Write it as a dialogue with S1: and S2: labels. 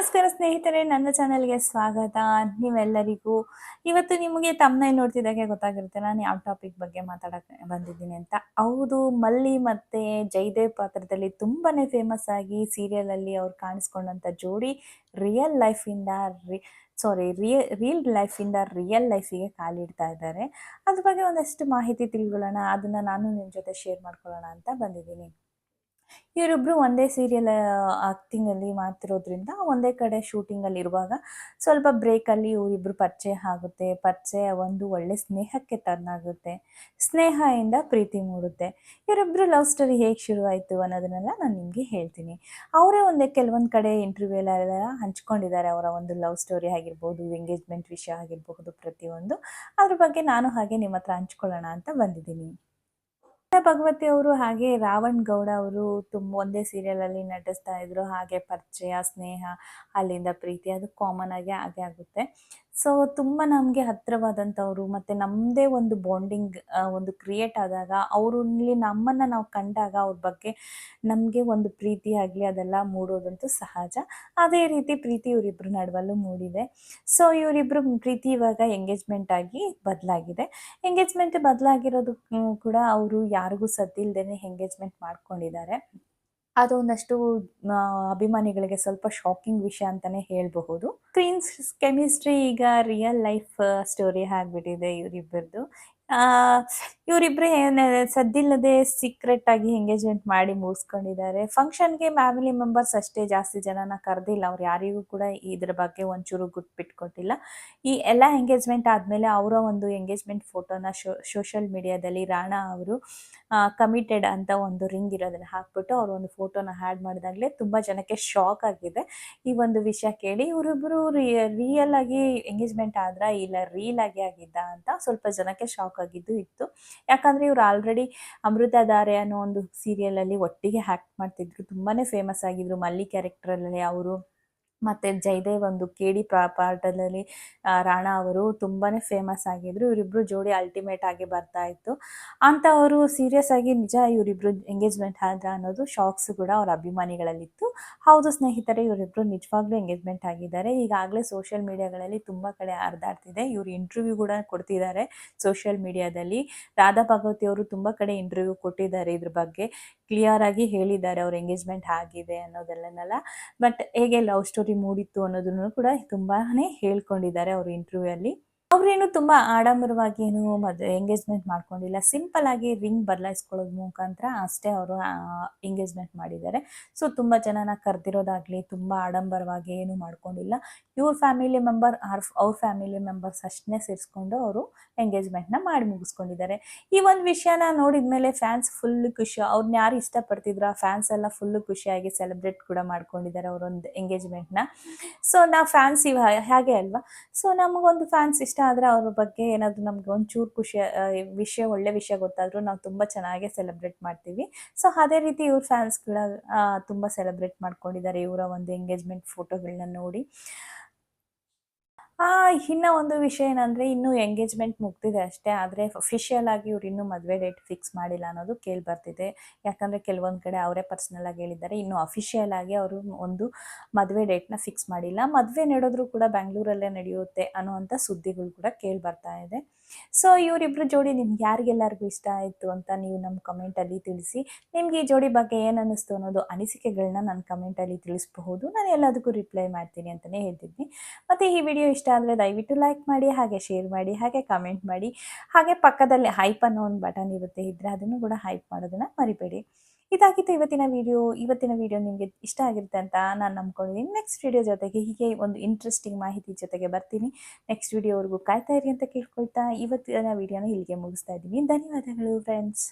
S1: ನಮಸ್ಕಾರ ಸ್ನೇಹಿತರೆ, ನನ್ನ ಚಾನೆಲ್ಗೆ ಸ್ವಾಗತ. ನೀವೆಲ್ಲರಿಗೂ ಇವತ್ತು ನಿಮಗೆ ತಮ್ಮನೇಲಿ ನೋಡ್ತಿದ್ದಾಗೆ ಗೊತ್ತಾಗಿರುತ್ತೆ ನಾನು ಯಾವ ಟಾಪಿಕ್ ಬಗ್ಗೆ ಮಾತಾಡಕ್ಕೆ ಬಂದಿದ್ದೀನಿ ಅಂತ. ಹೌದು, ಮಲ್ಲಿ ಮತ್ತೆ ಜಯದೇವ್ ಪಾತ್ರದಲ್ಲಿ ತುಂಬಾನೇ ಫೇಮಸ್ ಆಗಿ ಸೀರಿಯಲಲ್ಲಿ ಅವ್ರು ಕಾಣಿಸ್ಕೊಂಡಂಥ ಜೋಡಿ ರಿಯಲ್ ಲೈಫಿಂದ ರಿಯಲ್ ಲೈಫಿಗೆ ಕಾಲಿಡ್ತಾ ಇದ್ದಾರೆ. ಅದ್ರ ಬಗ್ಗೆ ಒಂದಷ್ಟು ಮಾಹಿತಿ ತಿಳ್ಕೊಳ್ಳೋಣ, ಅದನ್ನ ನಾನು ನಿಮ್ಮ ಜೊತೆ ಶೇರ್ ಮಾಡ್ಕೊಳ್ಳೋಣ ಅಂತ ಬಂದಿದ್ದೀನಿ. ಇವರಿಬ್ರು ಒಂದೇ ಸೀರಿಯಲ್ ಆಕ್ಟಿಂಗಲ್ಲಿ ಮಾಡ್ತಿರೋದ್ರಿಂದ ಒಂದೇ ಕಡೆ ಶೂಟಿಂಗಲ್ಲಿ ಇರುವಾಗ ಸ್ವಲ್ಪ ಬ್ರೇಕಲ್ಲಿ ಇವರಿಬ್ರು ಪರಿಚಯ ಆಗುತ್ತೆ. ಪರಿಚಯ ಒಂದು ಒಳ್ಳೆ ಸ್ನೇಹಕ್ಕೆ ಟರ್ನ್ ಆಗುತ್ತೆ. ಸ್ನೇಹದಿಂದ ಪ್ರೀತಿ ಮೂಡುತ್ತೆ. ಇವರಿಬ್ರು ಲವ್ ಸ್ಟೋರಿ ಹೇಗೆ ಶುರುವಾಯಿತು ಅನ್ನೋದನ್ನೆಲ್ಲ ನಾನು ನಿಮಗೆ ಹೇಳ್ತೀನಿ. ಅವರೇ ಕೆಲವೊಂದು ಕಡೆ ಇಂಟರ್ವ್ಯೂಲೆಲ್ಲ ಹಂಚ್ಕೊಂಡಿದ್ದಾರೆ ಅವರ ಒಂದು ಲವ್ ಸ್ಟೋರಿ ಆಗಿರ್ಬೋದು, ಎಂಗೇಜ್ಮೆಂಟ್ ವಿಷಯ ಆಗಿರಬಹುದು, ಪ್ರತಿಯೊಂದು ಅದ್ರ ಬಗ್ಗೆ ನಾನು ಹಾಗೆ ನಿಮ್ಮ ಹತ್ರ ಹಂಚ್ಕೊಳ್ಳೋಣ ಅಂತ ಬಂದಿದ್ದೀನಿ. ಭಗವತಿ ಅವರು ಹಾಗೆ ರಾವಣ್ ಗೌಡ ಅವರು ಒಂದೇ ಸೀರಿಯಲಲ್ಲಿ ನಟಿಸ್ತಾ ಇದ್ರು. ಹಾಗೆ ಪರಿಚಯ, ಸ್ನೇಹ, ಅಲ್ಲಿಂದ ಪ್ರೀತಿ, ಅದು ಕಾಮನ್ ಆಗಿ ಹಾಗೆ ಆಗುತ್ತೆ. ಸೊ ತುಂಬ ನಮಗೆ ಹತ್ತಿರವಾದಂಥವ್ರು ಮತ್ತು ನಮ್ಮದೇ ಒಂದು ಬಾಂಡಿಂಗ್ ಒಂದು ಕ್ರಿಯೇಟ್ ಆದಾಗ ಅವರಲ್ಲಿ ನಮ್ಮನ್ನು ನಾವು ಕಂಡಾಗ ಅವ್ರ ಬಗ್ಗೆ ನಮಗೆ ಒಂದು ಪ್ರೀತಿ ಆಗಲಿ ಅದೆಲ್ಲ ಮೂಡೋದಂತೂ ಸಹಜ. ಅದೇ ರೀತಿ ಪ್ರೀತಿ ಇವರಿಬ್ಬರ ನಡುವಲ್ಲೂ ಮೂಡಿದೆ. ಸೊ ಇವರಿಬ್ಬರು ಪ್ರೀತಿ ಇವಾಗ ಎಂಗೇಜ್ಮೆಂಟ್ ಆಗಿ ಬದಲಾಗಿದೆ. ಎಂಗೇಜ್ಮೆಂಟ್ ಬದಲಾಗಿರೋದು ಕೂಡ ಅವರು ಯಾರಿಗೂ ಸದ್ದಿಲ್ದೇನೆ ಎಂಗೇಜ್ಮೆಂಟ್ ಮಾಡ್ಕೊಂಡಿದ್ದಾರೆ. ಅದು ಒಂದಷ್ಟು ಅಭಿಮಾನಿಗಳಿಗೆ ಸ್ವಲ್ಪ ಶಾಕಿಂಗ್ ವಿಷಯ ಅಂತಲೇ ಹೇಳಬಹುದು. ಸ್ಕ್ರೀನ್ಸ್ ಕೆಮಿಸ್ಟ್ರಿ ಈಗ ರಿಯಲ್ ಲೈಫ್ ಸ್ಟೋರಿ ಆಗಿಬಿಟ್ಟಿದೆ ಇವರಿಬ್ಬರದು. ಇವರಿಬ್ಬರೇ ಸದ್ದಿಲ್ಲದೆ ಸೀಕ್ರೆಟ್ ಆಗಿ ಎಂಗೇಜ್ಮೆಂಟ್ ಮಾಡಿ ಮುಗಿಸ್ಕೊಂಡಿದ್ದಾರೆ. ಫಂಕ್ಷನ್ಗೆ ಫ್ಯಾಮಿಲಿ ಮೆಂಬರ್ಸ್ ಅಷ್ಟೇ, ಜಾಸ್ತಿ ಜನನ ಕರೆದಿಲ್ಲ. ಅವ್ರು ಯಾರಿಗೂ ಕೂಡ ಇದ್ರ ಬಗ್ಗೆ ಒಂಚೂರು ಬಿಟ್ಕೊಟ್ಟಿಲ್ಲ. ಈ ಎಲ್ಲ ಎಂಗೇಜ್ಮೆಂಟ್ ಆದಮೇಲೆ ಅವರ ಒಂದು ಎಂಗೇಜ್ಮೆಂಟ್ ಫೋಟೋನ ಸೋಷಿಯಲ್ ಮೀಡಿಯಾದಲ್ಲಿ ರಾಣಾ ಅವರು ಕಮಿಟೆಡ್ ಅಂತ ಒಂದು ರಿಂಗ್ ಇರೋದನ್ನ ಹಾಕ್ಬಿಟ್ಟು ಅವರು ಒಂದು ಫೋಟೋನ ಆ್ಯಡ್ ಮಾಡಿದಾಗಲೇ ತುಂಬ ಜನಕ್ಕೆ ಶಾಕ್ ಆಗಿದೆ ಈ ಒಂದು ವಿಷಯ ಕೇಳಿ. ಇವರಿಬ್ಬರು ರಿಯಲ್ ಆಗಿ ಎಂಗೇಜ್ಮೆಂಟ್ ಆದ್ರ ಇಲ್ಲ ರೀಲ್ ಆಗಿ ಆಗಿದ್ದ ಅಂತ ಸ್ವಲ್ಪ ಜನಕ್ಕೆ ಶಾಕ್ ಆಗಿದ್ದು ಇತ್ತು. ಯಾಕಂದರೆ ಇವ್ರು ಆಲ್ರೆಡಿ ಅಮೃತಧಾರೆ ಅನ್ನೋ ಒಂದು ಸೀರಿಯಲಲ್ಲಿ ಒಟ್ಟಿಗೆ ಆ್ಯಕ್ಟ್ ಮಾಡ್ತಿದ್ರು. ತುಂಬಾ ಫೇಮಸ್ ಆಗಿದ್ರು ಮಲ್ಲಿ ಕ್ಯಾರೆಕ್ಟ್ರಲ್ಲಿ ಅವರು. ಮತ್ತು ಜಯದೇವ್ ಒಂದು ಕೇಡಿ ಪಾರ್ಟಲ್ಲಿ ರಾಣಾ ಅವರು ತುಂಬಾ ಫೇಮಸ್ ಆಗಿದ್ರು. ಇವರಿಬ್ಬರು ಜೋಡಿ ಅಲ್ಟಿಮೇಟ್ ಆಗಿ ಬರ್ತಾ ಇತ್ತು ಅಂತ ಅವರು ಸೀರಿಯಸ್ ಆಗಿ ನಿಜ ಇವರಿಬ್ಬರು ಎಂಗೇಜ್ಮೆಂಟ್ ಆದ್ರ ಅನ್ನೋದು ಶಾಕ್ಸ್ ಕೂಡ ಅವ್ರ ಅಭಿಮಾನಿಗಳಲ್ಲಿತ್ತು. ಹೌದು ಸ್ನೇಹಿತರೆ, ಇವರಿಬ್ಬರು ನಿಜವಾಗ್ಲೂ ಎಂಗೇಜ್ಮೆಂಟ್ ಆಗಿದ್ದಾರೆ. ಈಗಾಗಲೇ ಸೋಷಿಯಲ್ ಮೀಡಿಯಾಗಳಲ್ಲಿ ತುಂಬ ಕಡೆ ಹರಿದಾಡ್ತಿದೆ. ಇವರು ಇಂಟರ್ವ್ಯೂ ಕೂಡ ಕೊಡ್ತಿದ್ದಾರೆ ಸೋಷಿಯಲ್ ಮೀಡಿಯಾದಲ್ಲಿ. ರಾಧಾ ಭಗವತಿ ಅವರು ತುಂಬ ಕಡೆ ಇಂಟರ್ವ್ಯೂ ಕೊಟ್ಟಿದ್ದಾರೆ, ಇದ್ರ ಬಗ್ಗೆ ಕ್ಲಿಯರ್ ಆಗಿ ಹೇಳಿದ್ದಾರೆ ಅವ್ರ ಎಂಗೇಜ್ಮೆಂಟ್ ಆಗಿದೆ ಅನ್ನೋದೆಲ್ಲನೆಲ್ಲ. ಬಟ್ ಹೇಗೆ ಲವ್ ಸ್ಟೋರಿ ಮೂಡಿತ್ತು ಅನ್ನೋದನ್ನು ಕೂಡ ತುಂಬಾನೇ ಹೇಳ್ಕೊಂಡಿದ್ದಾರೆ ಅವ್ರ ಇಂಟರ್ವ್ಯೂ ಅಲ್ಲಿ. ಅವ್ರೇನು ತುಂಬ ಆಡಂಬರವಾಗಿ ಏನು ಎಂಗೇಜ್ಮೆಂಟ್ ಮಾಡ್ಕೊಂಡಿಲ್ಲ. ಸಿಂಪಲ್ ಆಗಿ ರಿಂಗ್ ಬದಲಾಯಿಸ್ಕೊಳ್ಳೋದು ಮುಖಾಂತರ ಅಷ್ಟೇ ಅವರು ಎಂಗೇಜ್ಮೆಂಟ್ ಮಾಡಿದ್ದಾರೆ. ಸೊ ತುಂಬ ಜನನ ಕರೆದಿರೋದಾಗ್ಲಿ ತುಂಬ ಆಡಂಬರವಾಗಿ ಏನು ಮಾಡ್ಕೊಂಡಿಲ್ಲ. ಇವ್ರ ಫ್ಯಾಮಿಲಿ ಮೆಂಬರ್ ಅವ್ರ ಫ್ಯಾಮಿಲಿ ಮೆಂಬರ್ಸ್ ಅಷ್ಟನ್ನೇ ಸೇರಿಸ್ಕೊಂಡು ಅವರು ಎಂಗೇಜ್ಮೆಂಟ್ನ ಮಾಡಿ ಮುಗಿಸ್ಕೊಂಡಿದ್ದಾರೆ. ಈ ಒಂದು ವಿಷಯನ ನೋಡಿದ ಮೇಲೆ ಫ್ಯಾನ್ಸ್ ಫುಲ್ ಖುಷಿ. ಅವ್ರನ್ನ ಯಾರು ಇಷ್ಟಪಡ್ತಿದ್ರು ಆ ಫ್ಯಾನ್ಸ್ ಎಲ್ಲ ಫುಲ್ಲು ಖುಷಿಯಾಗಿ ಸೆಲೆಬ್ರೇಟ್ ಕೂಡ ಮಾಡ್ಕೊಂಡಿದ್ದಾರೆ ಅವರೊಂದು ಎಂಗೇಜ್ಮೆಂಟ್ನ. ಸೊ ನಾವು ಫ್ಯಾನ್ಸ್ ಹಾಗೆ ಅಲ್ವಾ. ಸೊ ನಮಗೊಂದು ಫ್ಯಾನ್ಸ್ ಇಷ್ಟ ಆದರೆ ಅವ್ರ ಬಗ್ಗೆ ಏನಾದರೂ ನಮ್ಗೆ ಒಂಚೂರು ವಿಷಯ ಒಳ್ಳೆ ವಿಷಯ ಗೊತ್ತಾದರೂ ನಾವು ತುಂಬ ಚೆನ್ನಾಗೇ ಸೆಲೆಬ್ರೇಟ್ ಮಾಡ್ತೀವಿ. ಸೊ ಅದೇ ರೀತಿ ಇವ್ರ ಫ್ಯಾನ್ಸ್ ಕೂಡ ತುಂಬ ಸೆಲೆಬ್ರೇಟ್ ಮಾಡ್ಕೊಂಡಿದ್ದಾರೆ ಇವರ ಒಂದು ಎಂಗೇಜ್ಮೆಂಟ್ ಫೋಟೋಗಳನ್ನ ನೋಡಿ. ಇನ್ನು ಒಂದು ವಿಷಯ ಏನಂದರೆ, ಇನ್ನೂ ಎಂಗೇಜ್ಮೆಂಟ್ ಮುಗ್ದಿದೆ ಅಷ್ಟೇ. ಆದರೆ ಅಫಿಷಿಯಲ್ ಆಗಿ ಇವ್ರು ಇನ್ನೂ ಮದುವೆ ಡೇಟ್ ಫಿಕ್ಸ್ ಮಾಡಿಲ್ಲ ಅನ್ನೋದು ಕೇಳಿ ಬರ್ತಿದೆ. ಯಾಕಂದರೆ ಕೆಲವೊಂದು ಕಡೆ ಅವರೇ ಪರ್ಸ್ನಲ್ ಆಗಿ ಹೇಳಿದ್ದಾರೆ. ಇನ್ನೂ ಅಫಿಷಿಯಲ್ ಆಗಿ ಅವರು ಒಂದು ಮದುವೆ ಡೇಟ್ನ ಫಿಕ್ಸ್ ಮಾಡಿಲ್ಲ. ಮದುವೆ ನಡೆದ್ರೂ ಕೂಡ ಬೆಂಗಳೂರಲ್ಲೇ ನಡೆಯುತ್ತೆ ಅನ್ನುವಂಥ ಸುದ್ದಿಗಳು ಕೂಡ ಕೇಳಿ ಬರ್ತಾ ಇದೆ. ಸೊ ಇವರಿಬ್ಬರು ಜೋಡಿ ನಿಮ್ಗೆ ಯಾರಿಗೆಲ್ಲರಿಗೂ ಇಷ್ಟ ಆಯಿತು ಅಂತ ನೀವು ನಮ್ಮ ಕಮೆಂಟಲ್ಲಿ ತಿಳಿಸಿ. ನಿಮ್ಗೆ ಈ ಜೋಡಿ ಬಗ್ಗೆ ಏನು ಅನ್ನಿಸ್ತು ಅನ್ನೋದು ಅನಿಸಿಕೆಗಳನ್ನ ನನ್ನ ಕಮೆಂಟಲ್ಲಿ ತಿಳಿಸಬಹುದು. ನಾನು ಎಲ್ಲದಕ್ಕೂ ರಿಪ್ಲೈ ಮಾಡ್ತೀನಿ ಅಂತಲೇ ಹೇಳ್ತಿದ್ದೀನಿ. ಮತ್ತು ಈ ವಿಡಿಯೋ ಇಷ್ಟ ಆದರೆ ದಯವಿಟ್ಟು ಲೈಕ್ ಮಾಡಿ, ಹಾಗೆ ಶೇರ್ ಮಾಡಿ, ಹಾಗೆ ಕಮೆಂಟ್ ಮಾಡಿ. ಹಾಗೆ ಪಕ್ಕದಲ್ಲಿ ಹೈಪ್ ಅನ್ನೋ ಒಂದು ಬಟನ್ ಇದ್ದರೆ ಅದನ್ನು ಕೂಡ ಹೈಪ್ ಮಾಡೋದನ್ನು ಮರಿಬೇಡಿ. ಇದಾಗಿತ್ತು ಇವತ್ತಿನ ವಿಡಿಯೋ ನಿಮಗೆ ಇಷ್ಟ ಆಗಿರುತ್ತೆ ಅಂತ ನಾನು ನಂಬ್ಕೊಂಡಿದ್ದೀನಿ. ನೆಕ್ಸ್ಟ್ ವಿಡಿಯೋ ಜೊತೆಗೆ ಹೀಗೆ ಒಂದು ಇಂಟ್ರೆಸ್ಟಿಂಗ್ ಮಾಹಿತಿ ಜೊತೆಗೆ ಬರ್ತೀನಿ. ನೆಕ್ಸ್ಟ್ ವಿಡಿಯೋವರೆಗೂ ಕಾಯ್ತಾ ಇರಿ ಅಂತ ಕೇಳ್ಕೊಳ್ತಾ ಇವತ್ತಿನ ವಿಡಿಯೋನ ಇಲ್ಲಿಗೆ ಮುಗಿಸ್ತಾ ಇದ್ದೀನಿ. ಧನ್ಯವಾದಗಳು ಫ್ರೆಂಡ್ಸ್.